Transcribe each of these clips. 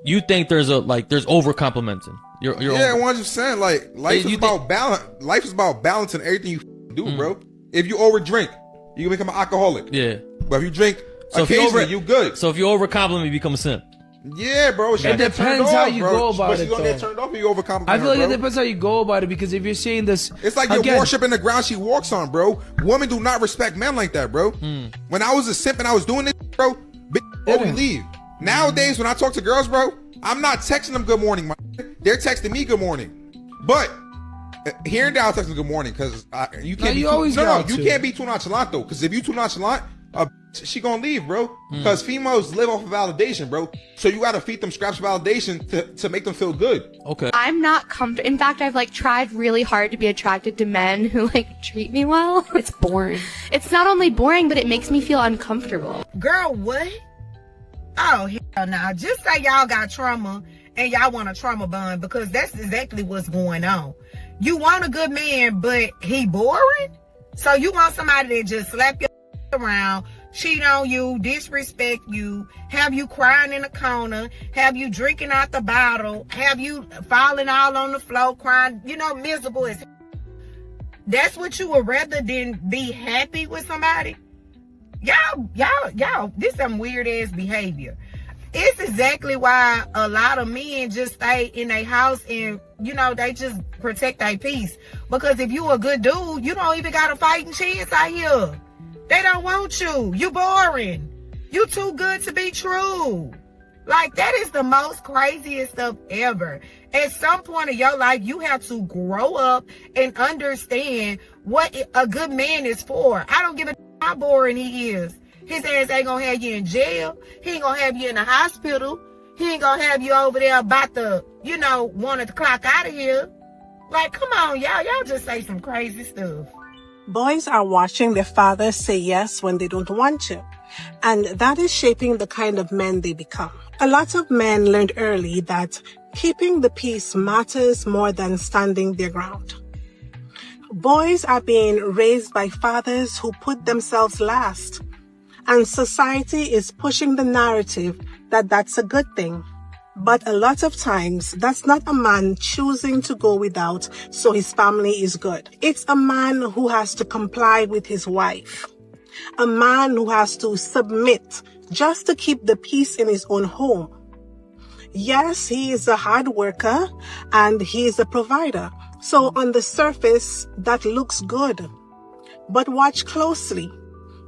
you think there's over complimenting. You're Yeah, over. 100%. Like life is about balance. Life is about balancing everything you do, bro. If you over drink, you can become an alcoholic. Yeah. But if you drink So occasionally, you good. So if you over compliment, you become a simp. Yeah, bro. She It get turned depends how off, you bro. go about But it, she's gonna get though. turned off if you over compliment I feel like her, it bro. depends how you go about it, because if you're saying this, It's like you're again, worshiping the ground she walks on, bro. Women do not respect men like that, bro. When I was a simp and I was doing this, bro, before we leave. Nowadays, when I talk to girls, bro, I'm not texting them good morning. They're texting me good morning. But here and there, I'll text them good morning because you can't. you be always no, got you to. can't be too nonchalant though. Because if you too nonchalant, she gonna leave, bro. Because females live off of validation, bro. So you gotta feed them scraps of validation to make them feel good. Okay. I'm not comfortable. In fact, I've like tried really hard to be attracted to men who like treat me well. It's boring. It's not only boring, but it makes me feel uncomfortable. Girl, what? Oh, hell no. Just say y'all got trauma and y'all want a trauma bond, because that's exactly what's going on. You want a good man, but he boring? So you want somebody that just slap you around, cheat on you, disrespect you, have you crying in the corner, have you drinking out the bottle, have you falling all on the floor crying, miserable as hell. That's what you would rather than be happy with somebody? Y'all, this some weird ass behavior. It's exactly why a lot of men just stay in their house and, they just protect their peace. Because if you a good dude, you don't even got a fighting chance out here. They don't want you. You boring. You too good to be true. Like, that is the most craziest stuff ever. At some point in your life, you have to grow up and understand what a good man is for. I don't give a how boring he is. His ass ain't gonna have you in jail. He ain't gonna have you in the hospital. He ain't gonna have you over there about to, wanting to clock out of here. Like, come on, y'all. Y'all just say some crazy stuff. Boys are watching their fathers say yes when they don't want to, and that is shaping the kind of men they become. A lot of men learned early that keeping the peace matters more than standing their ground. Boys are being raised by fathers who put themselves last, and society is pushing the narrative that that's a good thing. But a lot of times, that's not a man choosing to go without so his family is good. It's a man who has to comply with his wife. A man who has to submit just to keep the peace in his own home. Yes, he is a hard worker and he is a provider. So on the surface, that looks good. But watch closely.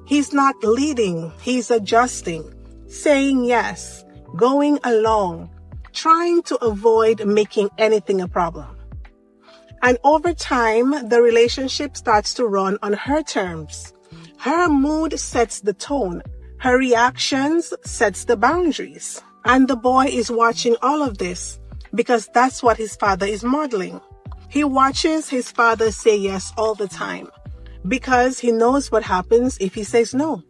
He's not leading, he's adjusting, saying yes, going along, trying to avoid making anything a problem. And over time, the relationship starts to run on her terms. Her mood sets the tone. Her reactions sets the boundaries. And the boy is watching all of this because that's what his father is modeling. He watches his father say yes all the time because he knows what happens if he says no.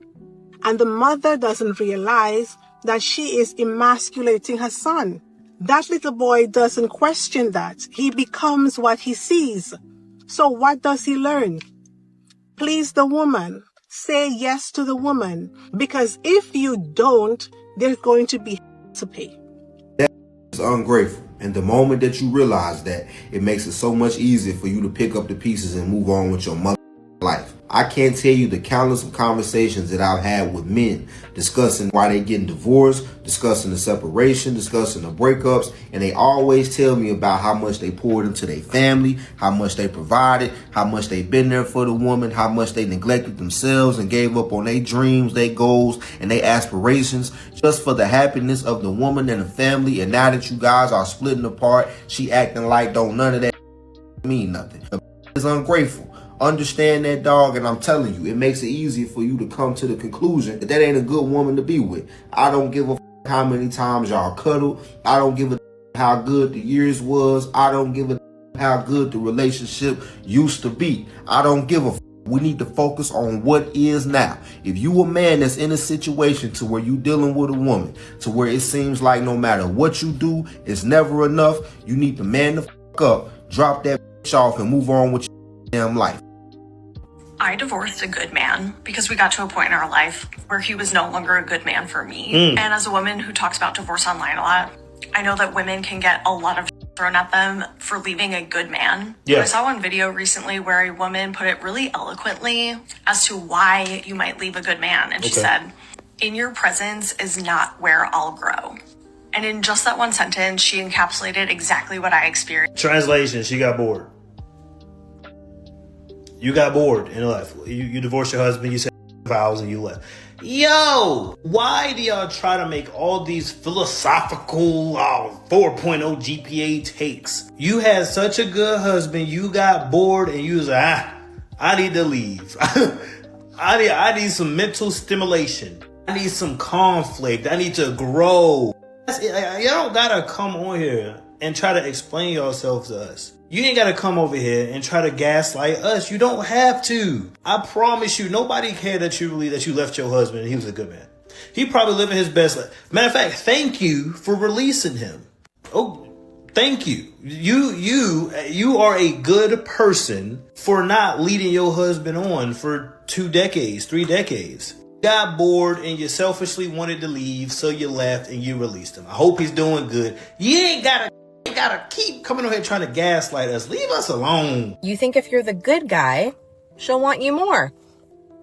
And the mother doesn't realize that she is emasculating her son. That little boy doesn't question that. He becomes what he sees. So what does he learn? Please the woman. Say yes to the woman. Because if you don't, there's going to be to pay. It's ungrateful. And the moment that you realize that, it makes it so much easier for you to pick up the pieces and move on with your mother life. I can't tell you the countless of conversations that I've had with men discussing why they getting divorced, discussing the separation, discussing the breakups, and they always tell me about how much they poured into their family, how much they provided, how much they've been there for the woman, how much they neglected themselves and gave up on their dreams, their goals, and their aspirations just for the happiness of the woman and the family. And now that you guys are splitting apart, she acting like don't none of that mean nothing. It's ungrateful. Understand that, dog, and I'm telling you, it makes it easier for you to come to the conclusion that that ain't a good woman to be with. I don't give a how many times y'all cuddle. I don't give a how good the years was. I don't give a how good the relationship used to be. I don't give a we need to focus on what is now. If you a man that's in a situation to where you dealing with a woman, to where it seems like no matter what you do, it's never enough, you need to man the up, drop that off, and move on with your damn life. I divorced a good man because we got to a point in our life where he was no longer a good man for me. And as a woman who talks about divorce online a lot, I know that women can get a lot of thrown at them for leaving a good man. Yeah. I saw one video recently where a woman put it really eloquently as to why you might leave a good man. And she said, "In your presence is not where I'll grow." And in just that one sentence, she encapsulated exactly what I experienced. Translation, she got bored. You got bored in life. You divorced your husband, you said vows, and you left. Yo, why do y'all try to make all these philosophical 4.0 GPA takes? You had such a good husband, you got bored, and you was like, I need to leave. I need some mental stimulation. I need some conflict. I need to grow. Y'all don't gotta come on here and try to explain yourself to us. You ain't gotta come over here and try to gaslight us. You don't have to. I promise you, nobody cared that you left your husband and he was a good man. He probably living his best life. Matter of fact, thank you for releasing him. Oh, thank you. You are a good person for not leading your husband on for 2 decades, 3 decades. Got bored and you selfishly wanted to leave, so you left and you released him. I hope he's doing good. You ain't gotta keep coming over here trying to gaslight us. Leave us alone. You think if you're the good guy, she'll want you more.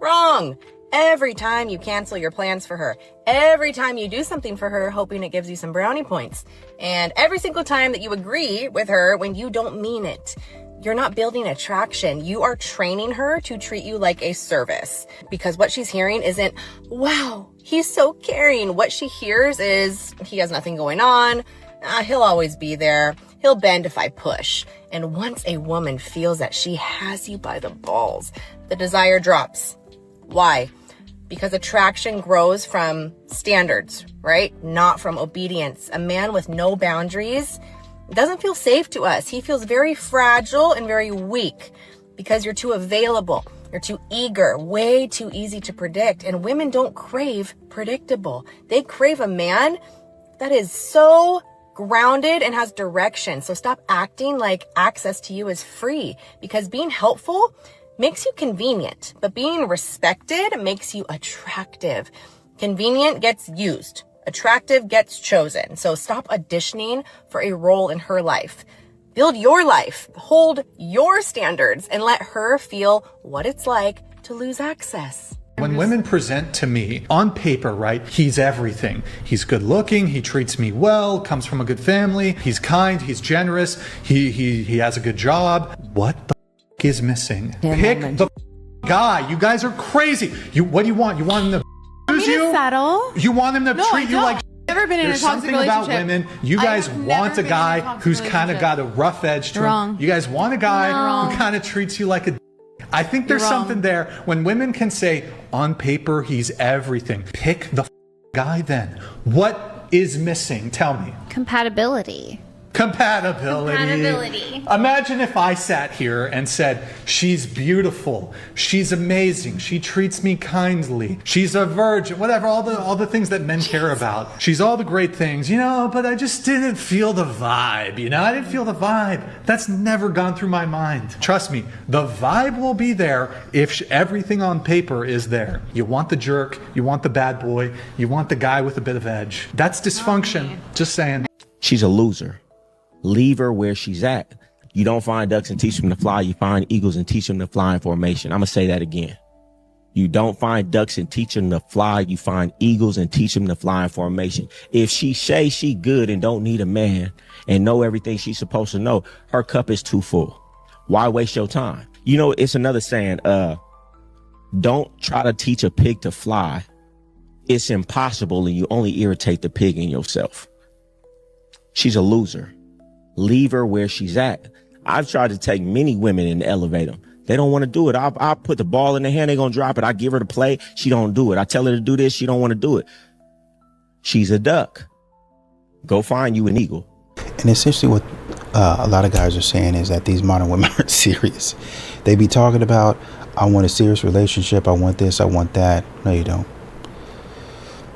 Wrong. Every time you cancel your plans for her, every time you do something for her, hoping it gives you some brownie points, and every single time that you agree with her when you don't mean it, you're not building attraction. You are training her to treat you like a service, because what she's hearing isn't, wow, he's so caring. What she hears is, he has nothing going on. He'll always be there. He'll bend if I push. And once a woman feels that she has you by the balls, the desire drops. Why? Because attraction grows from standards, right? Not from obedience. A man with no boundaries doesn't feel safe to us. He feels very fragile and very weak because you're too available. You're too eager, way too easy to predict. And women don't crave predictable. They crave a man that is so grounded and has direction. So stop acting like access to you is free, because being helpful makes you convenient, but being respected makes you attractive. Convenient gets used. Attractive gets chosen. So stop auditioning for a role in her life. Build your life, hold your standards, and let her feel what it's like to lose access. When women present to me on paper, right, he's everything. He's good looking, he treats me well, comes from a good family, he's kind, he's generous, he has a good job. What the is missing? Pick the guy. You guys are crazy. What do you want? You want him to use you? Settle. You want him to treat you like never been in There's a toxic something about relationship. women. You guys want a guy who's kind of got a rough edge to him. You guys want a guy who kind of treats you like a I think there's something there when women can say, on paper, he's everything. Pick the guy then. What is missing? Tell me. Compatibility. Compatibility. Imagine if I sat here and said, she's beautiful, she's amazing, she treats me kindly, she's a virgin, whatever, all the things that men care about. She's all the great things, but I just didn't feel the vibe, I didn't feel the vibe. That's never gone through my mind. Trust me, the vibe will be there if everything on paper is there. You want the jerk, you want the bad boy, you want the guy with a bit of edge. That's dysfunction, just saying. She's a loser. Leave her where she's at. You don't find ducks and teach them to fly. You find eagles and teach them to fly in formation. I'm going to say that again. You don't find ducks and teach them to fly. You find eagles and teach them to fly in formation. If she say she good and don't need a man and know everything she's supposed to know, her cup is too full. Why waste your time? It's another saying, don't try to teach a pig to fly. It's impossible, and you only irritate the pig in yourself. She's a loser. Leave her where she's at. I've tried to take many women and elevate them. They don't want to do it. I'll put the ball in their hand. They're going to drop it. I give her the play. She don't do it. I tell her to do this. She don't want to do it. She's a duck. Go find you an eagle. And essentially what a lot of guys are saying is that these modern women aren't serious. They be talking about, I want a serious relationship. I want this. I want that. No, you don't.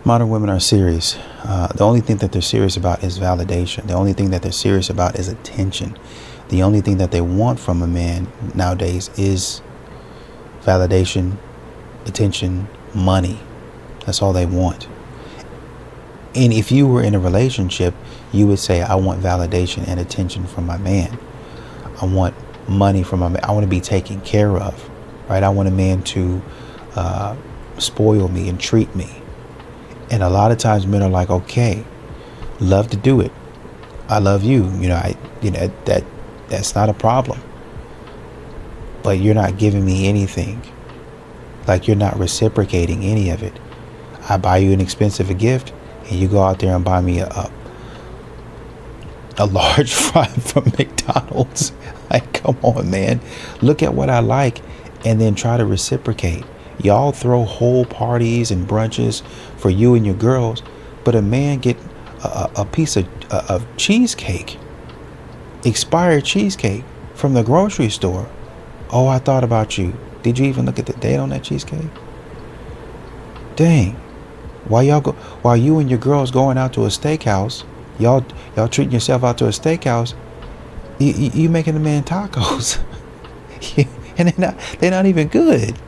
Modern women are serious. The only thing that they're serious about is validation. The only thing that they're serious about is attention. The only thing that they want from a man nowadays is validation, attention, money. That's all they want. And if you were in a relationship, you would say, I want validation and attention from my man. I want money from my man. I want to be taken care of, right? I want a man to spoil me and treat me. And a lot of times men are like, okay, love to do it. I love you. That's not a problem. But you're not giving me anything. Like, you're not reciprocating any of it. I buy you an expensive gift, and you go out there and buy me a large fry from McDonald's. Like, come on, man. Look at what I like, and then try to reciprocate. Y'all throw whole parties and brunches for you and your girls, but a man get a piece of cheesecake, expired cheesecake from the grocery store. Oh, I thought about you. Did you even look at the date on that cheesecake? Dang. While you and your girls going out to a steakhouse, y'all treating yourself out to a steakhouse, you making the man tacos. And they're not even good.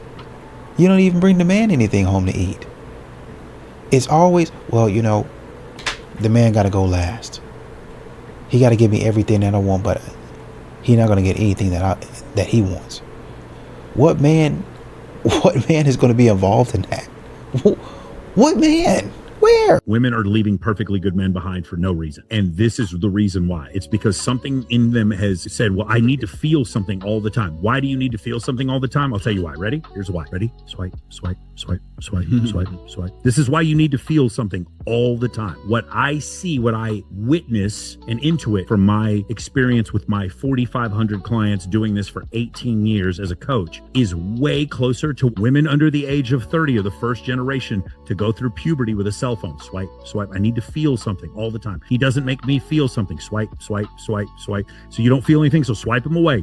You don't even bring the man anything home to eat. It's always, the man got to go last. He got to give me everything that I want, but he's not going to get anything that he wants. What man is going to be involved in that? What man? Where? Women are leaving perfectly good men behind for no reason. And this is the reason why. It's because something in them has said, well, I need to feel something all the time. Why do you need to feel something all the time? I'll tell you why. Ready? Here's why. Ready? Swipe, swipe, swipe, swipe, swipe, swipe. This is why you need to feel something all the time. What I see, what I witness and intuit from my experience with my 4,500 clients doing this for 18 years as a coach is way closer to women under the age of 30 or the first generation to go through puberty with a cell phone. Swipe, swipe. I need to feel something all the time. He doesn't make me feel something. Swipe, swipe, swipe, swipe. So you don't feel anything, so swipe him away.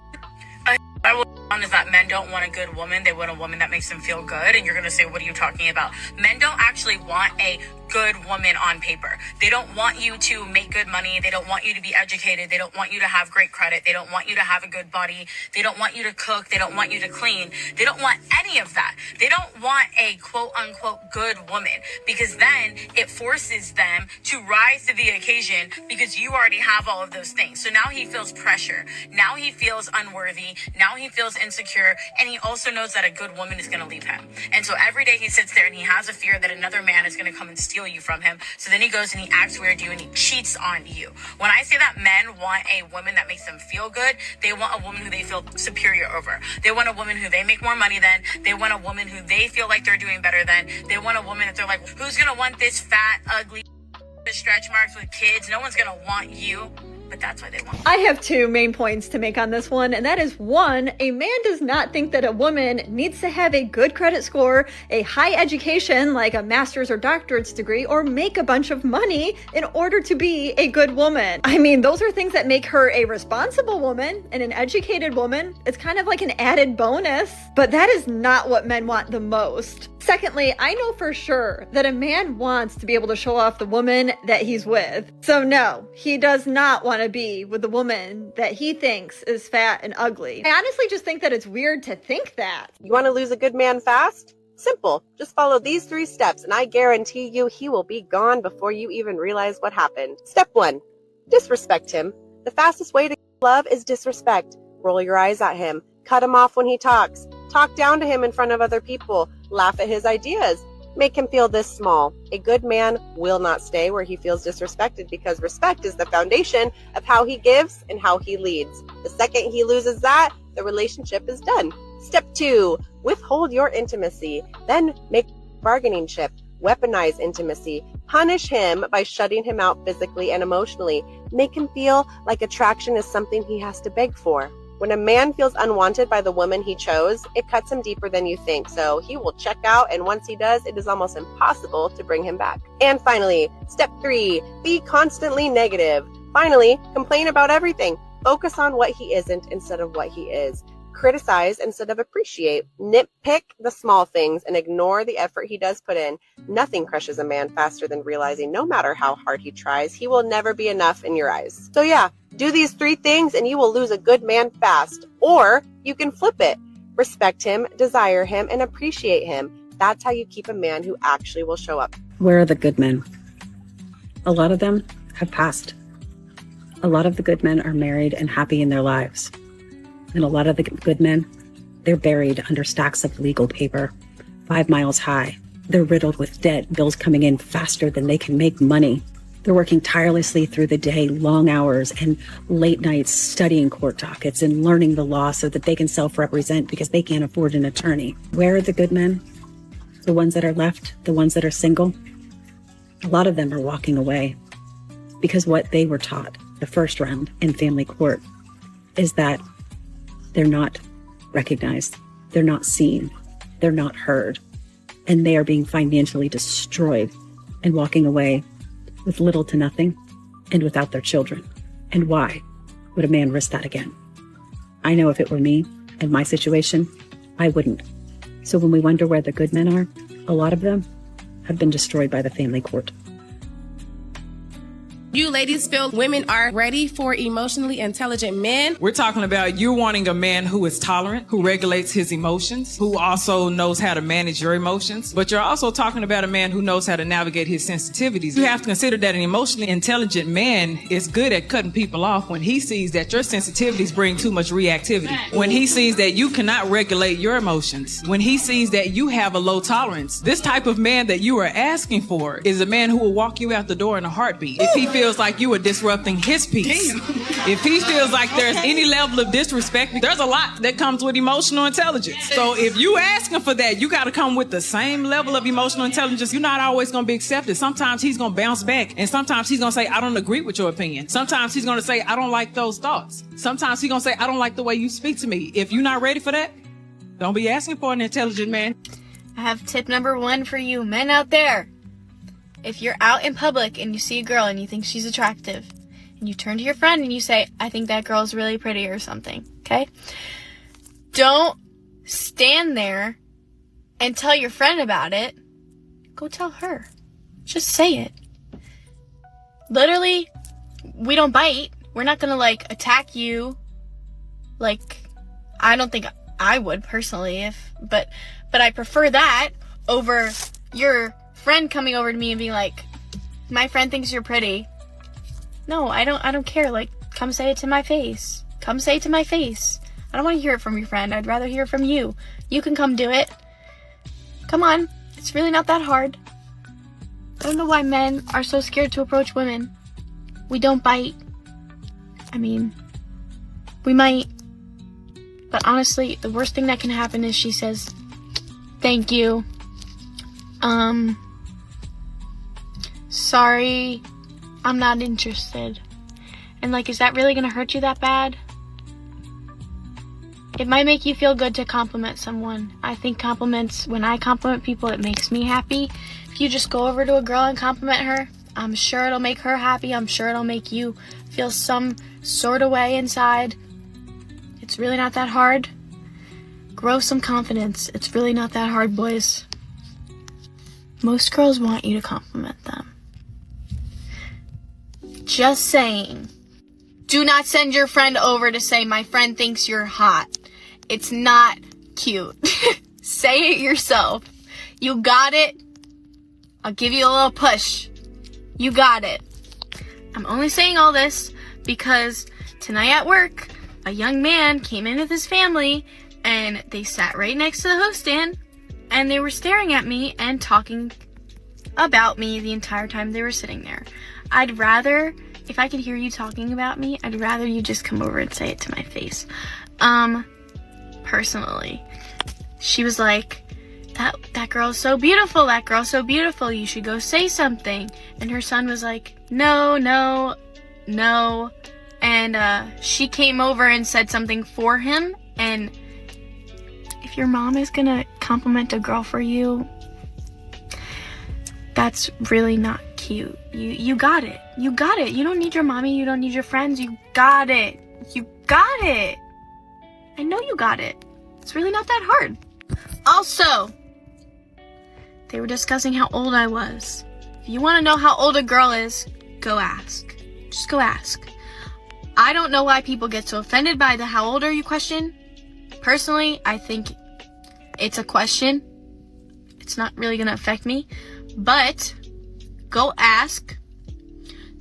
I will is that men don't want a good woman. They want a woman that makes them feel good. And you're going to say, what are you talking about? Men don't actually want a good woman on paper. They don't want you to make good money. They don't want you to be educated. They don't want you to have great credit. They don't want you to have a good body. They don't want you to cook. They don't want you to clean. They don't want any of that. They don't want a quote unquote good woman, because then it forces them to rise to the occasion because you already have all of those things. So now he feels pressure. Now he feels unworthy. Now he feels insecure. And he also knows that a good woman is going to leave him. And so every day he sits there and he has a fear that another man is going to come and steal you from him. So then he goes and he acts weird to you and he cheats on you. When I say that men want a woman that makes them feel good, they want a woman who they feel superior over. They want a woman who they make more money than. They want a woman who they feel like they're doing better than. They want a woman that they're like, who's going to want this fat, ugly, stretch marks with kids? No one's going to want you. But that's why they want. I have two main points to make on this one, and that is, one, a man does not think that a woman needs to have a good credit score, a high education like a master's or doctorate's degree, or make a bunch of money in order to be a good woman. I mean, those are things that make her a responsible woman and an educated woman. It's kind of like an added bonus, but that is not what men want the most. Secondly, I know for sure that a man wants to be able to show off the woman that he's with. So no, he does not want to be with the woman that he thinks is fat and ugly. I honestly just think that it's weird to think that. You want to lose a good man fast? Simple. Just follow these 3 steps and I guarantee you he will be gone before you even realize what happened. Step 1. Disrespect him. The fastest way to love is disrespect. Roll your eyes at him. Cut him off when he talks. Talk down to him in front of other people. Laugh at his ideas. Make him feel this small. A good man will not stay where he feels disrespected, because respect is the foundation of how he gives and how he leads. The second he loses that, the relationship is done. Step 2, withhold your intimacy. Then make bargaining chip. Weaponize intimacy. Punish him by shutting him out physically and emotionally. Make him feel like attraction is something he has to beg for. When a man feels unwanted by the woman he chose, it cuts him deeper than you think, so he will check out, and once he does, it is almost impossible to bring him back. And finally, step 3, be constantly negative. Finally, complain about everything. Focus on what he isn't instead of what he is. Criticize instead of appreciate. Nitpick the small things and ignore the effort he does put in. Nothing crushes a man faster than realizing no matter how hard he tries, he will never be enough in your eyes. So yeah, do these 3 things and you will lose a good man fast. Or you can flip it. Respect him, desire him, and appreciate him. That's how you keep a man who actually will show up. Where are the good men? A lot of them have passed. A lot of the good men are married and happy in their lives. And a lot of the good men, they're buried under stacks of legal paper, 5 miles high. They're riddled with debt, bills coming in faster than they can make money. They're working tirelessly through the day, long hours and late nights studying court dockets and learning the law so that they can self-represent because they can't afford an attorney. Where are the good men? The ones that are left, the ones that are single? A lot of them are walking away because what they were taught the first round in family court is that they're not recognized, they're not seen, they're not heard, and they are being financially destroyed and walking away with little to nothing and without their children. And why would a man risk that again? I know if it were me and my situation, I wouldn't. So when we wonder where the good men are, a lot of them have been destroyed by the family court. You ladies feel women are ready for emotionally intelligent men? We're talking about you wanting a man who is tolerant, who regulates his emotions, who also knows how to manage your emotions. But you're also talking about a man who knows how to navigate his sensitivities. You have to consider that an emotionally intelligent man is good at cutting people off when he sees that your sensitivities bring too much reactivity. When he sees that you cannot regulate your emotions. When he sees that you have a low tolerance. This type of man that you are asking for is a man who will walk you out the door in a heartbeat. If he feels like you are disrupting his peace. If he feels like there's any level of disrespect, there's a lot that comes with emotional intelligence. So if you asking for that, you got to come with the same level of emotional intelligence. You're not always going to be accepted. Sometimes he's going to bounce back, and sometimes he's going to say, I don't agree with your opinion. Sometimes he's going to say, I don't like those thoughts. Sometimes he's going to say, I don't like the way you speak to me. If you're not ready for that, don't be asking for an intelligent man. I have tip number 1 for you men out there. If you're out in public and you see a girl and you think she's attractive, and you turn to your friend and you say, I think that girl's really pretty or something, okay? Don't stand there and tell your friend about it. Go tell her. Just say it. Literally, we don't bite. We're not gonna, attack you. I don't think I would personally, but I prefer that over your friend coming over to me and being like, my friend thinks you're pretty. No, I don't care. Come say it to my face. Come say it to my face. I don't want to hear it from your friend. I'd rather hear it from you. You can come do it. Come on. It's really not that hard. I don't know why men are so scared to approach women. We don't bite. I mean, we might. But honestly, the worst thing that can happen is she says, thank you. Sorry, I'm not interested. And is that really gonna hurt you that bad? It might make you feel good to compliment someone. I think compliments, when I compliment people, it makes me happy. If you just go over to a girl and compliment her, I'm sure it'll make her happy. I'm sure it'll make you feel some sort of way inside. It's really not that hard. Grow some confidence. It's really not that hard, boys. Most girls want you to compliment them. Just saying. Do not send your friend over to say, my friend thinks you're hot. It's not cute. Say it yourself. You got it. I'll give you a little push. You got it. I'm only saying all this because tonight at work, a young man came in with his family and they sat right next to the host stand and they were staring at me and talking about me the entire time they were sitting there. I'd rather, if I could hear you talking about me, I'd rather you just come over and say it to my face. Personally. She was like, that girl's so beautiful, that girl's so beautiful, you should go say something. And her son was like, no. And she came over and said something for him. And if your mom is gonna compliment a girl for you, that's really not cute. You got it. You got it. You don't need your mommy. You don't need your friends. You got it. You got it. I know you got it. It's really not that hard. Also, they were discussing how old I was. If you want to know how old a girl is, go ask. Just go ask. I don't know why people get so offended by the how old are you question. Personally, I think it's a question. It's not really going to affect me. But go ask.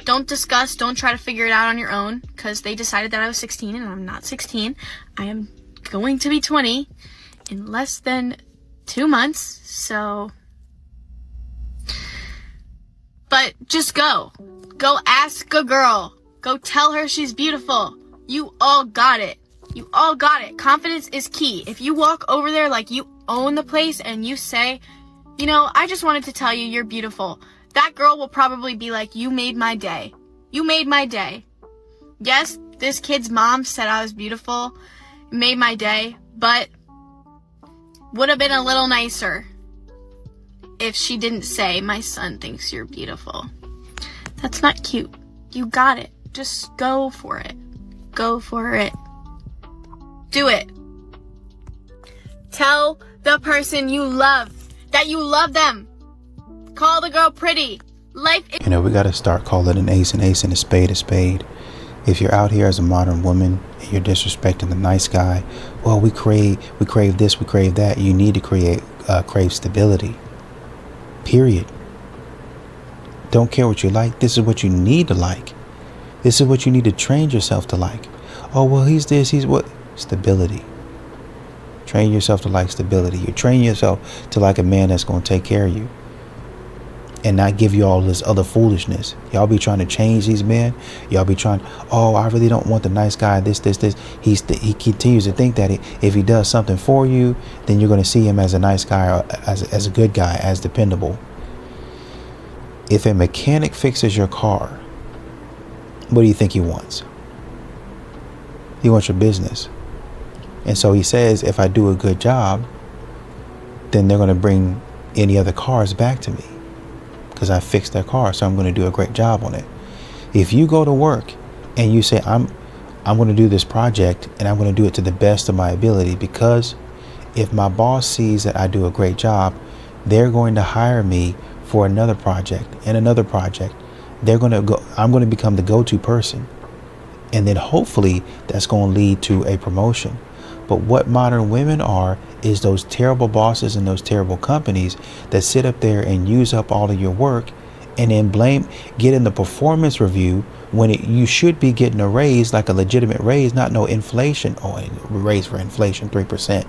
Don't discuss, don't try to figure it out on your own, because they decided that I was 16 and I'm not 16. I am going to be 20 in less than 2 months, so... But just go. Go ask a girl. Go tell her she's beautiful. You all got it. You all got it. Confidence is key. If you walk over there like you own the place and you say, you know, I just wanted to tell you you're beautiful, that girl will probably be like, you made my day. You made my day. Yes, this kid's mom said I was beautiful. It made my day, but would have been a little nicer if she didn't say, my son thinks you're beautiful. That's not cute. You got it. Just go for it. Go for it. Do it. Tell the person you love that you love them. Call the girl pretty. Life is... You know, we got to start calling an ace and a spade a spade. If you're out here as a modern woman and you're disrespecting the nice guy, well, we crave this, we crave that. You need to crave stability. Period. Don't care what you like. This is what you need to like. This is what you need to train yourself to like. Oh, well, he's this, he's what? Stability. Train yourself to like stability. You train yourself to like a man that's going to take care of you and not give you all this other foolishness. Y'all be trying to change these men. Y'all be trying, oh, I really don't want the nice guy, this. He continues to think that if he does something for you, then you're going to see him as a nice guy, or as a good guy, as dependable. If a mechanic fixes your car, what do you think he wants? He wants your business. And so he says, if I do a good job, then they're going to bring any other cars back to me because I fixed their car, so I'm going to do a great job on it. If you go to work and you say, I'm going to do this project and I'm going to do it to the best of my ability, because if my boss sees that I do a great job, they're going to hire me for another project and another project. I'm going to become the go-to person. And then hopefully that's going to lead to a promotion. But what modern women are is those terrible bosses and those terrible companies that sit up there and use up all of your work and then get in the performance review when you should be getting a raise, like a legitimate raise, not no inflation. Oh, a raise for inflation, 3%,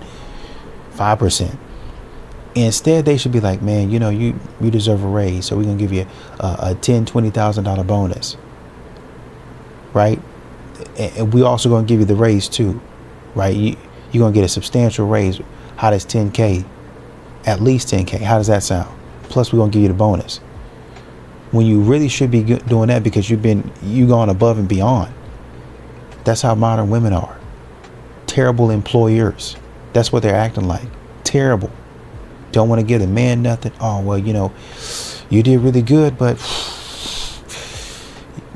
5%. Instead, they should be like, man, you know, you deserve a raise, so we're going to give you a $10,000, $20,000 bonus, right? And we also going to give you the raise too, right? You're going to get a substantial raise. How does 10K? At least 10K. How does that sound? Plus, we're going to give you the bonus. When you really should be doing that because you've gone above and beyond. That's how modern women are. Terrible employers. That's what they're acting like. Terrible. Don't want to give the man nothing. Oh, well, you know, you did really good, but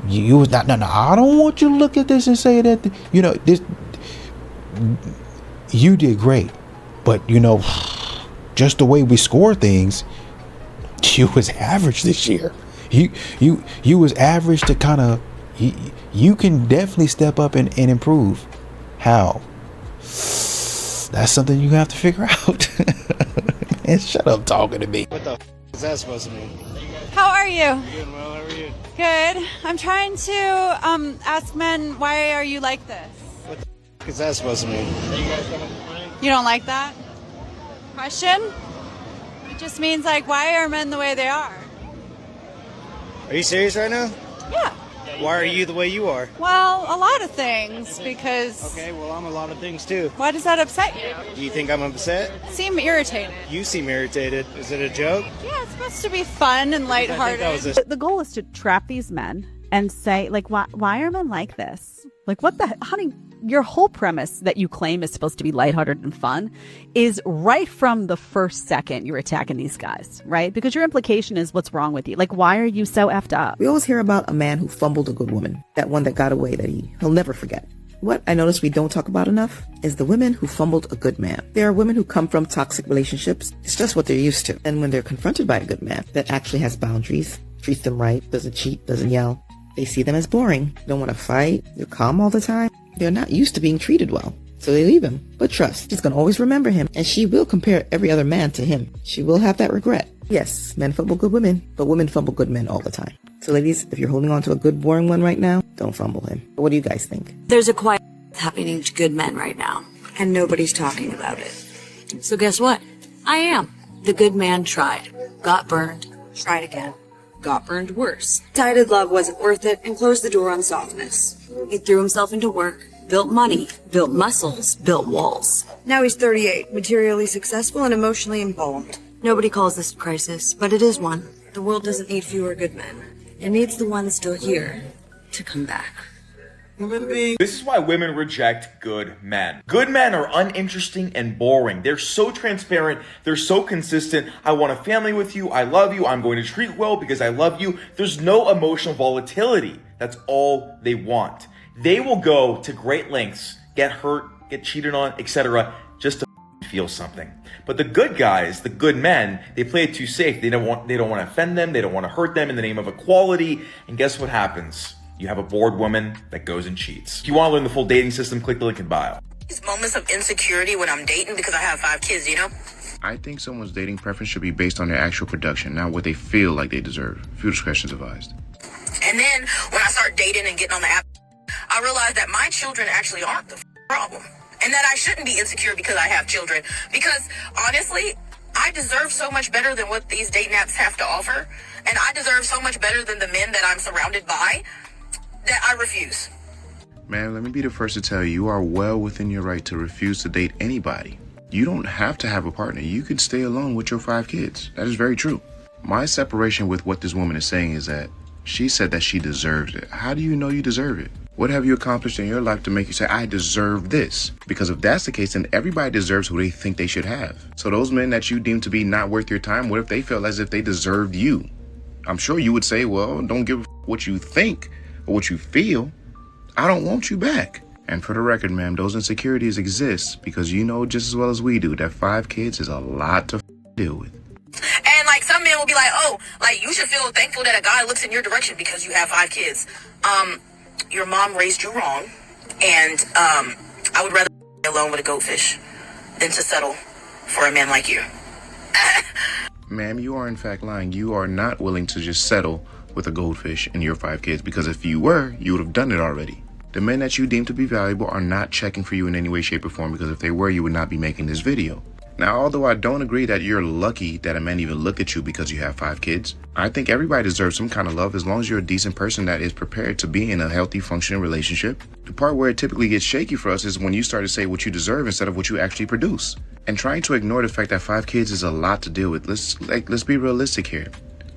you was not. No, I don't want you to look at this and say that, you know, this, you did great, but you know, just the way we score things, you was average this year. You was average to kind of, you can definitely step up and improve. How? That's something you have to figure out. Man, shut up talking to me. What the is that supposed to mean? How are you? I'm doing well. How are you? Good. I'm trying to ask men, why are you like this? What the is that supposed to mean? You don't like that? Question? It just means like, why are men the way they are? Are you serious right now? Yeah. Why are you the way you are? Well, a lot of things, because... Okay, well, I'm a lot of things, too. Why does that upset you? Do you think I'm upset? Seem irritated. You seem irritated. Is it a joke? Yeah, it's supposed to be fun and lighthearted. The goal is to trap these men and say, like, why are men like this? Like, what the... Honey, your whole premise that you claim is supposed to be lighthearted and fun is right from the first second you're attacking these guys, right? Because your implication is, what's wrong with you? Like, why are you so effed up? We always hear about a man who fumbled a good woman, that one that got away that he'll never forget. What I notice we don't talk about enough is the women who fumbled a good man. There are women who come from toxic relationships. It's just what they're used to. And when they're confronted by a good man that actually has boundaries, treats them right, doesn't cheat, doesn't yell, they see them as boring, don't want to fight, they're calm all the time. They're not used to being treated well, so they leave him. But trust, she's going to always remember him, and she will compare every other man to him. She will have that regret. Yes, men fumble good women, but women fumble good men all the time. So ladies, if you're holding on to a good boring one right now, don't fumble him. But what do you guys think? There's a quiet happening to good men right now, and nobody's talking about it. So guess what? I am. The good man tried, got burned, tried again, got burned worse. Decided love wasn't worth it and closed the door on softness. He threw himself into work, built money, built muscles, built walls. Now he's 38, materially successful and emotionally embalmed. Nobody calls this a crisis, but it is one. The world doesn't need fewer good men. It needs the ones still here to come back. This is why women reject good men. Good men are uninteresting and boring. They're so transparent. They're so consistent. I want a family with you. I love you. I'm going to treat well because I love you. There's no emotional volatility. That's all they want. They will go to great lengths, get hurt, get cheated on, etc., just to feel something. But the good guys, the good men, they play it too safe. They don't want to offend them. They don't want to hurt them in the name of equality. And guess what happens? You have a bored woman that goes and cheats. If you want to learn the full dating system, click the link in bio. These moments of insecurity when I'm dating because I have 5 kids, you know? I think someone's dating preference should be based on their actual production, not what they feel like they deserve. Few discretion advised. And then when I start dating and getting on the app, I realize that my children actually aren't the problem. And that I shouldn't be insecure because I have children. Because honestly, I deserve so much better than what these dating apps have to offer. And I deserve so much better than the men that I'm surrounded by that I refuse. Man, let me be the first to tell you, you are well within your right to refuse to date anybody. You don't have to have a partner. You could stay alone with your 5 kids. That is very true. My separation with what this woman is saying is that she said that she deserves it. How do you know you deserve it? What have you accomplished in your life to make you say, I deserve this? Because if that's the case, then everybody deserves who they think they should have. So those men that you deem to be not worth your time, what if they felt as if they deserved you? I'm sure you would say, well, don't give a what you think or what you feel. I don't want you back. And for the record, ma'am, those insecurities exist because you know just as well as we do that 5 kids is a lot to deal with. And like some men will be like, oh, like you should feel thankful that a guy looks in your direction because you have 5 kids. Your mom raised you wrong, and I would rather be alone with a goldfish than to settle for a man like you. Ma'am, you are in fact lying. You are not willing to just settle with a goldfish and your 5 kids, because if you were, you would have done it already. The men that you deem to be valuable are not checking for you in any way, shape, or form, because if they were, you would not be making this video. Now, although I don't agree that you're lucky that a man even looked at you because you have 5 kids, I think everybody deserves some kind of love as long as you're a decent person that is prepared to be in a healthy, functioning relationship. The part where it typically gets shaky for us is when you start to say what you deserve instead of what you actually produce. And trying to ignore the fact that 5 kids is a lot to deal with. Let's be realistic here.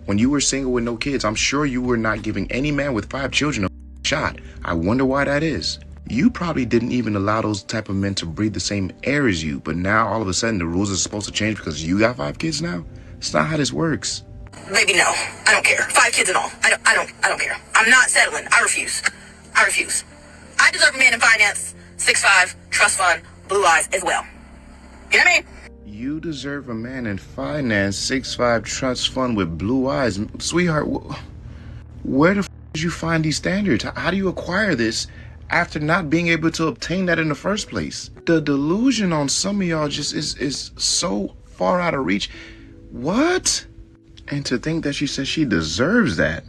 When you were single with no kids, I'm sure you were not giving any man with 5 children a shot. I wonder why that is. You probably didn't even allow those type of men to breathe the same air as you, but now all of a sudden the rules are supposed to change because you got 5 kids now? It's not how this works. Baby, no. I don't care. 5 kids and all. I don't care. I'm not settling. I refuse. I deserve a man in finance, 6'5", trust fund, blue eyes as well. You know what I mean? You deserve a man in finance, 6'5", trust fund with blue eyes. Sweetheart, where the f*** did you find these standards? How do you acquire this after not being able to obtain that in the first place? The delusion on some of y'all just is so far out of reach. What? And to think that she says she deserves that.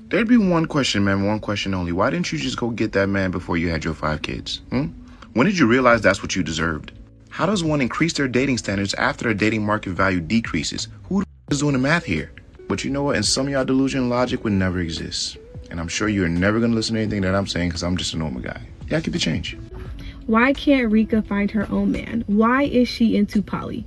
There'd be one question, man, one question only. Why didn't you just go get that man before you had your 5 kids? When did you realize that's what you deserved? How does one increase their dating standards after their dating market value decreases? Who the f*** is doing the math here? But you know what? In some of y'all, delusion logic would never exist. And I'm sure you're never going to listen to anything that I'm saying because I'm just a normal guy. Yeah, keep the change. Why can't Rika find her own man? Why is she into poly?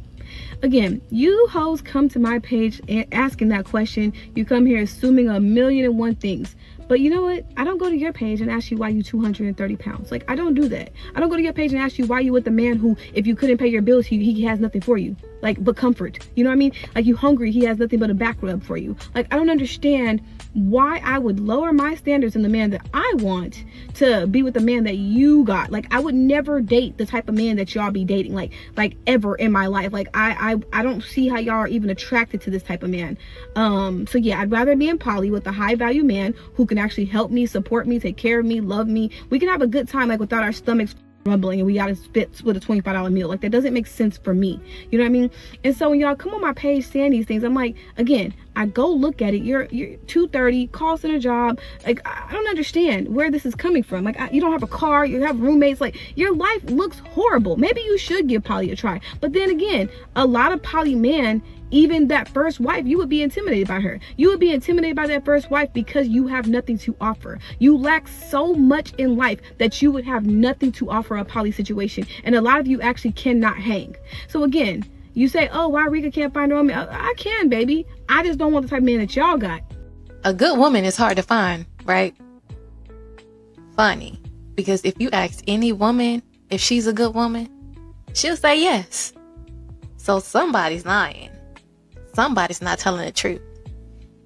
Again, you hoes come to my page asking that question. You come here assuming 1,000,001 things. But you know what? I don't go to your page and ask you why you 230 pounds. Like, I don't do that. I don't go to your page and ask you why you with the man who, if you couldn't pay your bills, he has nothing for you. Like, but comfort. You know what I mean? Like, you hungry, he has nothing but a back rub for you. Like, I don't understand why I would lower my standards in the man that I want to be with the man that you got. Like, I would never date the type of man that y'all be dating, like ever in my life. Like, I don't see how y'all are even attracted to this type of man. So yeah, I'd rather be in poly with a high value man who can actually help me, support me, take care of me, love me. We can have a good time, like, without our stomachs rumbling and we gotta split a $25 meal. Like, that doesn't make sense for me. You know what I mean? And so when y'all come on my page saying these things, I'm like, again, I go look at it. You're 230, call center job. Like, I don't understand where this is coming from. Like, you don't have a car, you have roommates. Like, your life looks horrible. Maybe you should give poly a try. But then again, a lot of poly men, even that first wife, you would be intimidated by her. You would be intimidated by that first wife because you have nothing to offer. You lack so much in life that you would have nothing to offer a poly situation. And a lot of you actually cannot hang. So again, you say, oh, why Rika can't find her own man? I can, baby. I just don't want the type of man that y'all got. A good woman is hard to find, right? Funny. Because if you ask any woman if she's a good woman, she'll say yes. So somebody's lying. Somebody's not telling the truth.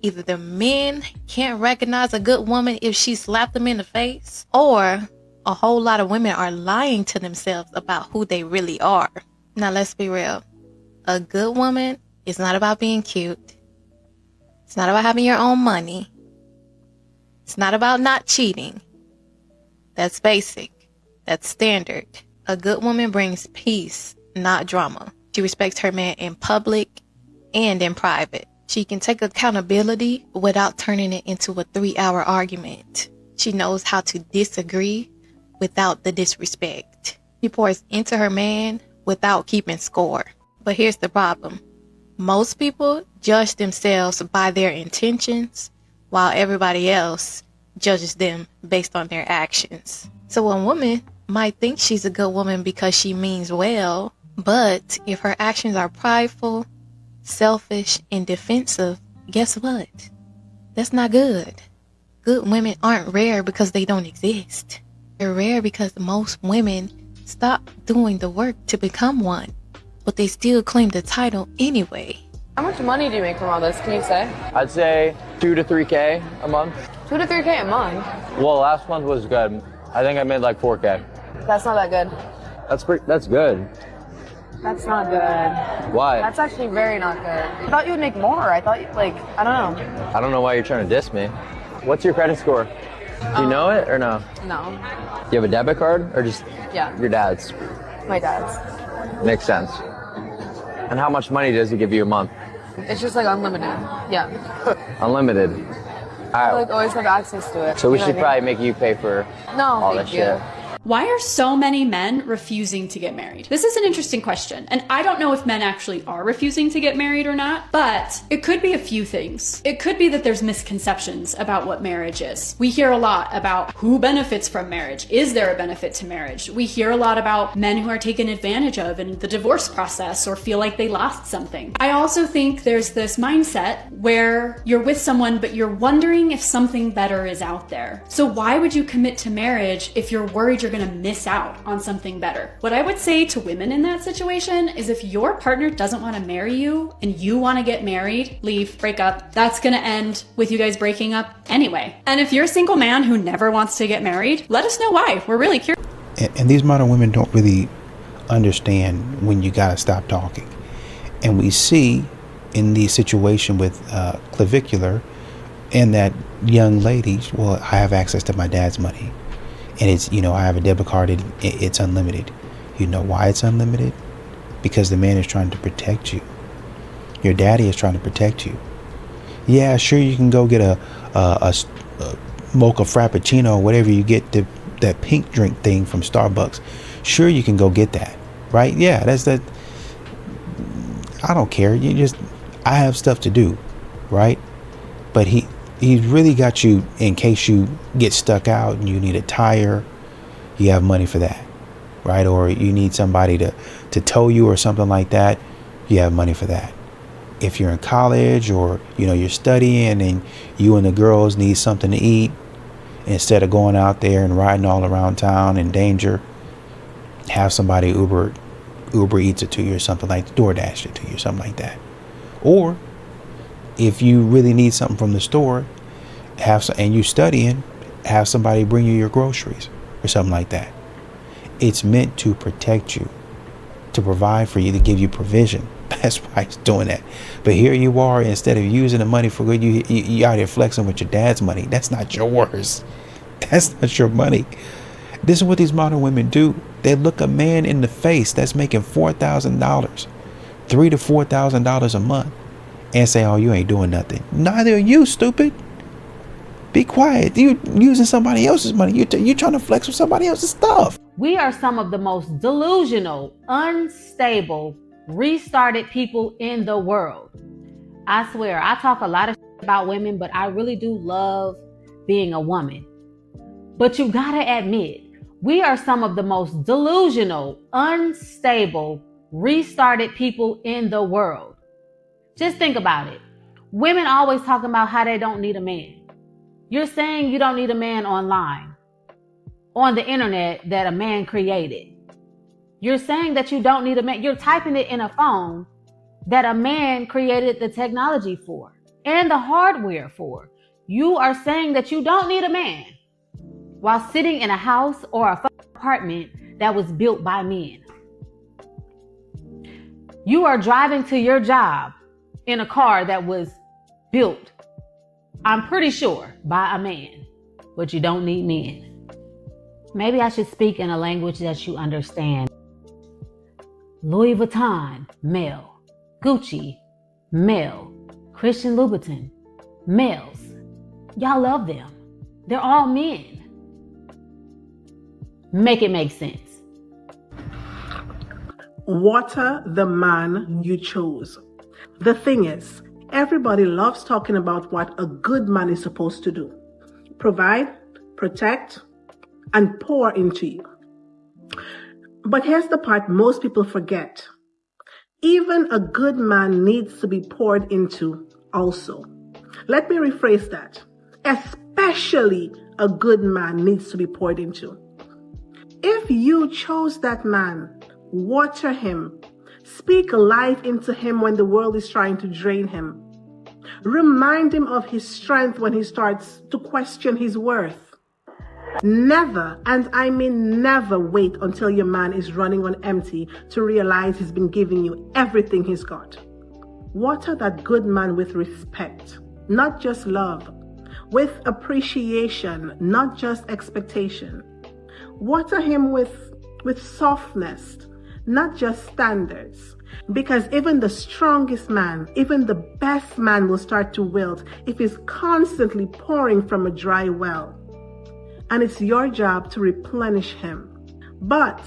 Either the men can't recognize a good woman if she slapped them in the face, or a whole lot of women are lying to themselves about who they really are. Now let's be real. A good woman is not about being cute. It's not about having your own money. It's not about not cheating. That's basic. That's standard. A good woman brings peace, not drama. She respects her man in public and in private. She can take accountability without turning it into a 3-hour argument. She knows how to disagree without the disrespect. She pours into her man without keeping score. But here's the problem. Most people judge themselves by their intentions, while everybody else judges them based on their actions. So a woman might think she's a good woman because she means well, but if her actions are prideful, selfish, and defensive, guess what? That's not good. Good women aren't rare because they don't exist. They're rare because most women stop doing the work to become one, but they still claim the title anyway. How much money do you make from all this, can you say? I'd say 2 to 3K a month. 2 to 3K a month? Well, last month was good. I think I made like 4K. That's not that good. That's good. That's not good. Why? That's actually very not good. I thought you would make more. I thought, I don't know. I don't know why you're trying to diss me. What's your credit score? Do you know it or no? No. Do you have a debit card or just Yeah. your dad's? My dad's. Makes sense. And how much money does he give you a month? It's just like unlimited. Yeah. Unlimited. I always have access to it. So we You know should what I probably make you pay for all thank this you. shit. Why are so many men refusing to get married? This is an interesting question, and I don't know if men actually are refusing to get married or not, but it could be a few things. It could be that there's misconceptions about what marriage is. We hear a lot about who benefits from marriage. Is there a benefit to marriage? We hear a lot about men who are taken advantage of in the divorce process or feel like they lost something. I also think there's this mindset where you're with someone, but you're wondering if something better is out there. So why would you commit to marriage if you're worried you're going to miss out on something better? What I would say to women in that situation is if your partner doesn't want to marry you and you want to get married, leave, break up. That's going to end with you guys breaking up anyway. And if you're a single man who never wants to get married, let us know why. We're really curious. And these modern women don't really understand when you gotta stop talking. And we see in the situation with Clavicular and that young lady, well, I have access to my dad's money. And it's, I have a debit card, it's unlimited. You know why it's unlimited? Because the man is trying to protect you. Your daddy is trying to protect you. Yeah, sure, you can go get a mocha frappuccino, whatever you get, that pink drink thing from Starbucks. Sure, you can go get that, right? Yeah, that's that. I don't care. I have stuff to do, right? But he's really got you in case you get stuck out and you need a tire. You have money for that, right? Or you need somebody to tow you or something like that. You have money for that. If you're in college or you're studying and you and the girls need something to eat, instead of going out there and riding all around town in danger, have somebody Uber Eats it to you or something like that, DoorDash it to you, something like that. Or if you really need something from the store, and you're studying, have somebody bring you your groceries or something like that. It's meant to protect you, to provide for you, to give you provision. That's why it's doing that. But here you are, instead of using the money for good, you out here flexing with your dad's money. That's not yours. That's not your money. This is what these modern women do. They look a man in the face that's making $4,000, $3,000 to $4,000 a month, and say, "Oh, you ain't doing nothing." Neither are you, stupid. Be quiet. You using somebody else's money. You trying to flex with somebody else's stuff. We are some of the most delusional, unstable, restarted people in the world. I swear, I talk a lot of about women, but I really do love being a woman. But you gotta admit, we are some of the most delusional, unstable, restarted people in the world. Just think about it. Women always talking about how they don't need a man. You're saying you don't need a man online, on the internet that a man created. You're saying that you don't need a man. You're typing it in a phone that a man created the technology for and the hardware for. You are saying that you don't need a man while sitting in a house or a apartment that was built by men. You are driving to your job in a car that was built, I'm pretty sure, by a man, but you don't need men. Maybe I should speak in a language that you understand. Louis Vuitton, male. Gucci, male. Christian Louboutin, males. Y'all love them. They're all men. Make it make sense. Water the man you chose. The thing is, everybody loves talking about what a good man is supposed to do. Provide, protect, and pour into you. But here's the part most people forget. Even a good man needs to be poured into also. Let me rephrase that. Especially a good man needs to be poured into. If you chose that man, water him, speak life into him when the world is trying to drain him. Remind him of his strength when he starts to question his worth. Never, and I mean never, wait until your man is running on empty to realize he's been giving you everything he's got. Water that good man with respect, not just love, with appreciation, not just expectation. Water him with softness, not just standards. Because even the strongest man, even the best man will start to wilt if he's constantly pouring from a dry well. And it's your job to replenish him. But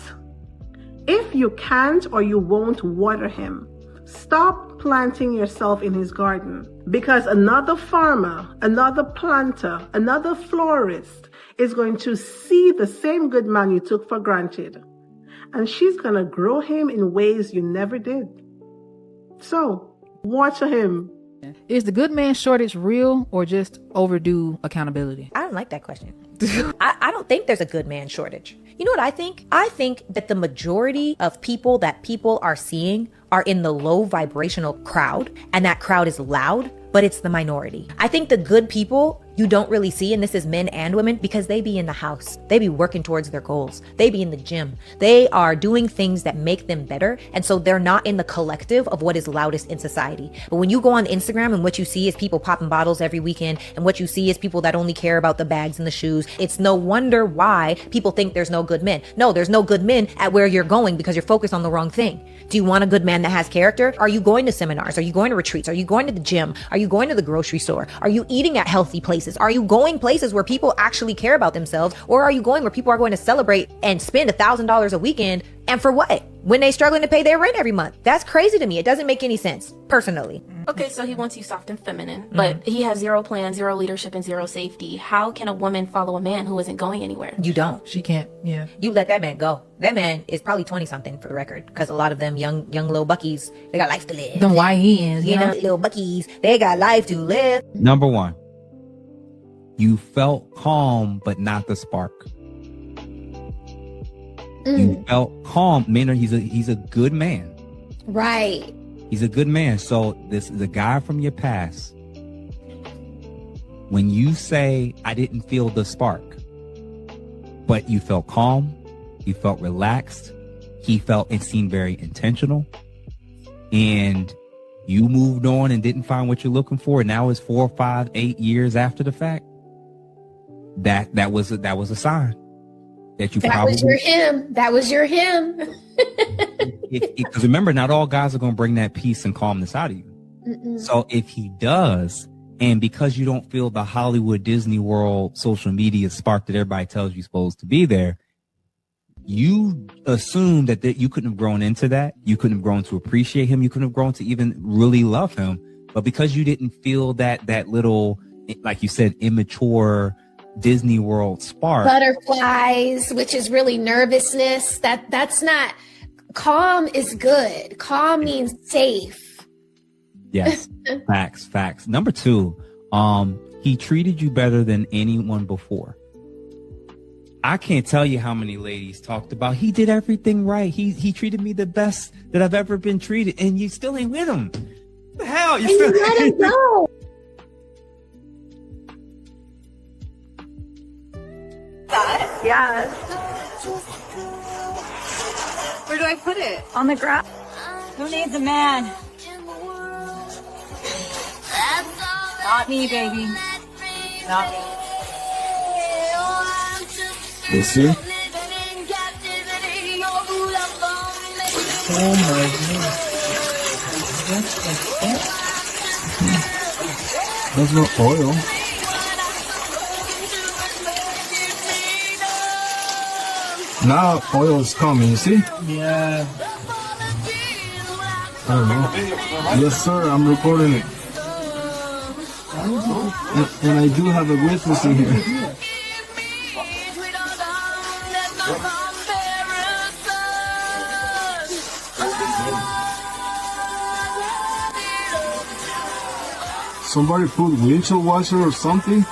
if you can't or you won't water him, stop planting yourself in his garden. Because another farmer, another planter, another florist is going to see the same good man you took for granted. And she's going to grow him in ways you never did. So, water him. Is the good man shortage real or just overdue accountability? I don't like that question. I don't think there's a good man shortage. You know what I think? I think that the majority of people that people are seeing are in the low vibrational crowd, and that crowd is loud, but it's the minority. I think the good people you don't really see, and this is men and women, because they be in the house. They be working towards their goals. They be in the gym. They are doing things that make them better. And so they're not in the collective of what is loudest in society. But when you go on Instagram and what you see is people popping bottles every weekend, and what you see is people that only care about the bags and the shoes, it's no wonder why people think there's no good men. No, there's no good men at where you're going because you're focused on the wrong thing. Do you want a good man that has character? Are you going to seminars? Are you going to retreats? Are you going to the gym? Are you going to the grocery store? Are you eating at healthy places? Are you going places where people actually care about themselves? Or are you going where people are going to celebrate and spend $1,000 a weekend? And for what? When they struggling to pay their rent every month? That's crazy to me. It doesn't make any sense, personally. Okay, so he wants you soft and feminine, but he has zero plan, zero leadership, and zero safety. How can a woman follow a man who isn't going anywhere? You don't. She can't. Yeah. You let that man go. That man is probably 20-something for the record, because a lot of them young little buckies, they got life to live. Them YNs, you know, little buckies, they got life to live. Number one, you felt calm, but not the spark. You felt calm. Maynard, he's a good man. Right. He's a good man. So this is a guy from your past. When you say, I didn't feel the spark, but you felt calm, you felt relaxed, he felt and seemed very intentional, and you moved on and didn't find what you're looking for, and now it's 4, 5, 8 years after the fact, that was a sign. that you That probably was your him. That was your him. because remember, not all guys are going to bring that peace and calmness out of you. Mm-mm. So if he does, and because you don't feel the Hollywood, Disney World, social media spark that everybody tells you supposed to be there, you assume that you couldn't have grown into that. You couldn't have grown to appreciate him. You couldn't have grown to even really love him. But because you didn't feel that little, like you said, immature Disney World spark. Butterflies, which is really nervousness. That's not calm is good. Calm means safe. Yes. Facts. Number 2, he treated you better than anyone before. I can't tell you how many ladies talked about he did everything right. He treated me the best that I've ever been treated, and you still ain't with him. What the hell? You still let him go. Yeah. Where do I put it? On the ground. Who needs a man? Not me, baby. Not me. You see? Oh my god. There's no oil. Now oil is coming, you see? Yeah. I don't know. Yes, sir, I'm recording it. And I do have a witness in here. Somebody put windshield washer or something?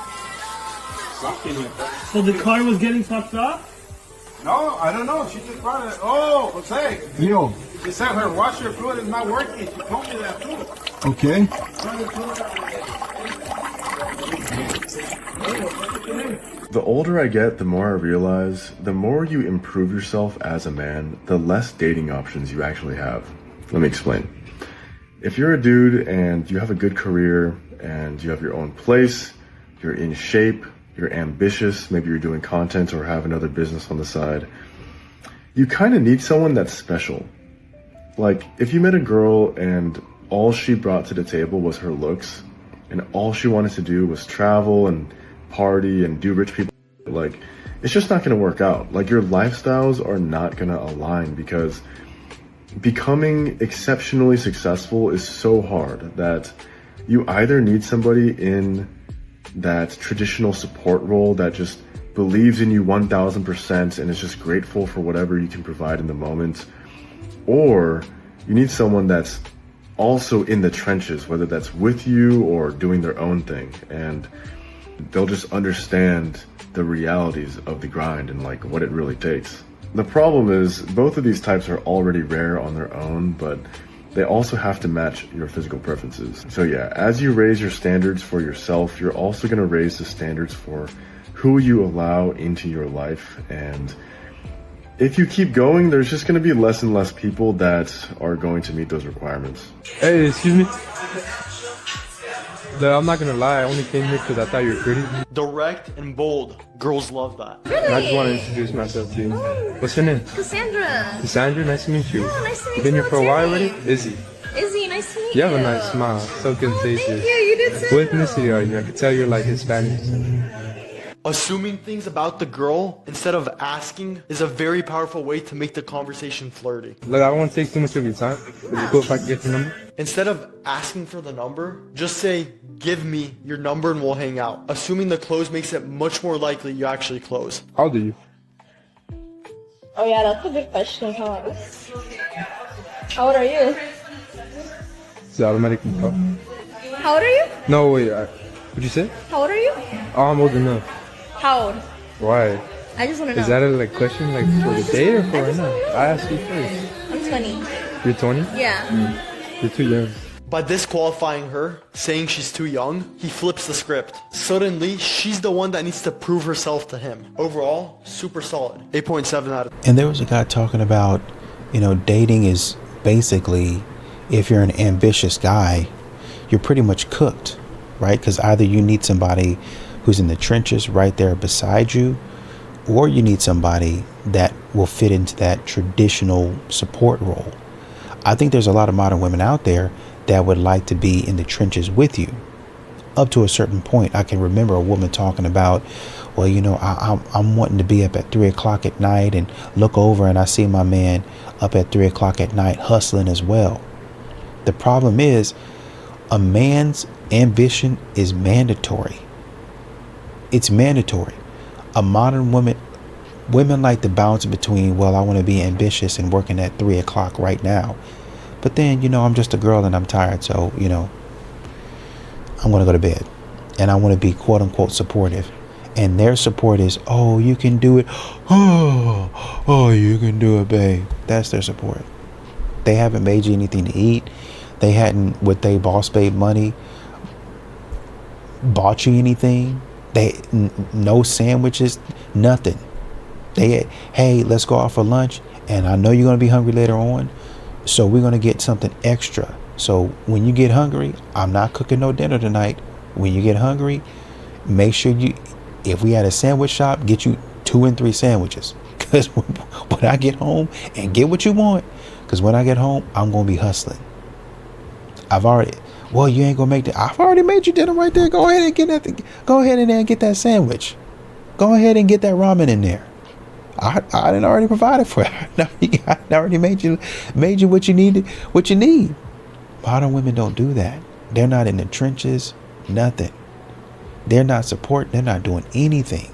So the car was getting fucked up? No, I don't know. She just brought it. Oh, Jose. Yo. She said her washer fluid is not working. She told me that too. Okay. The older I get, the more I realize, the more you improve yourself as a man, the less dating options you actually have. Let me explain. If you're a dude and you have a good career and you have your own place, you're in shape, you're ambitious, maybe you're doing content or have another business on the side, you kind of need someone that's special. Like, if you met a girl and all she brought to the table was her looks, and all she wanted to do was travel and party and do rich people, like, it's just not going to work out. Like, your lifestyles are not going to align because becoming exceptionally successful is so hard that you either need somebody in that traditional support role that just believes in you 1000% and is just grateful for whatever you can provide in the moment, or you need someone that's also in the trenches, whether that's with you or doing their own thing, and they'll just understand the realities of the grind and like what it really takes. The problem is both of these types are already rare on their own, but they also have to match your physical preferences. So yeah, as you raise your standards for yourself, you're also going to raise the standards for who you allow into your life. And if you keep going, there's just going to be less and less people that are going to meet those requirements. Hey, excuse me. I'm not gonna lie, I only came here because I thought you were pretty. Direct and bold. Girls love that. Really? I just want to introduce myself to you. What's your name? Cassandra. Cassandra, nice to meet you. Oh, nice to meet you. You been here for a while already? Izzy. Izzy, nice to meet You you. have a nice smile, so contagious. Thank you, you did too. What ethnicity are you? I can tell you're like Hispanic. Assuming things about the girl instead of asking is a very powerful way to make the conversation flirty. Look, I don't want to take too much of your time. Is it cool if I can get your number? Instead of asking for the number, just say, give me your number and we'll hang out. Assuming the close makes it much more likely you actually close. How old are you? Oh yeah, that's a good question, huh? How old are you? It's automatic. How old are you? No, wait. What'd you say? How old are you? Oh, I'm old enough. How old? Why? I just want to know. Is that a like question like for the day or for right now? I asked you first. I'm 20. You're 20? Yeah. You're too young. By disqualifying her, saying she's too young, he flips the script. Suddenly, she's the one that needs to prove herself to him. Overall, super solid. 8.7 out of 10. And there was a guy talking about, dating is basically, if you're an ambitious guy, you're pretty much cooked, right? Because either you need somebody who's in the trenches right there beside you, or you need somebody that will fit into that traditional support role. I think there's a lot of modern women out there that would like to be in the trenches with you up to a certain point. I can remember a woman talking about, well, you know, I'm wanting to be up at 3 o'clock at night and look over and I see my man up at 3 o'clock at night hustling as well. The problem is, a man's ambition is mandatory. It's mandatory. A modern woman like to bounce between, well, I want to be ambitious and working at 3 o'clock right now. But then, you know, I'm just a girl and I'm tired. So, you know, I'm going to go to bed. And I want to be quote unquote supportive. And their support is, oh, you can do it. Oh, you can do it, babe. That's their support. They haven't made you anything to eat. They hadn't, with their boss babe money, bought you anything. No sandwiches, nothing. Hey, let's go out for lunch. And I know you're going to be hungry later on. So we're going to get something extra. So when you get hungry, I'm not cooking no dinner tonight. When you get hungry, make sure if we had a sandwich shop, get you 2 and 3 sandwiches. Because when I get home, and get what you want, because when I get home, I'm going to be hustling. Well, you ain't going to make that. I've already made you dinner right there. Go ahead and get that. Go ahead and get that sandwich. Go ahead and get that ramen in there. I didn't already provided for it. I already made you what you need. Modern women don't do that. They're not in the trenches, nothing. They're not supporting. They're not doing anything.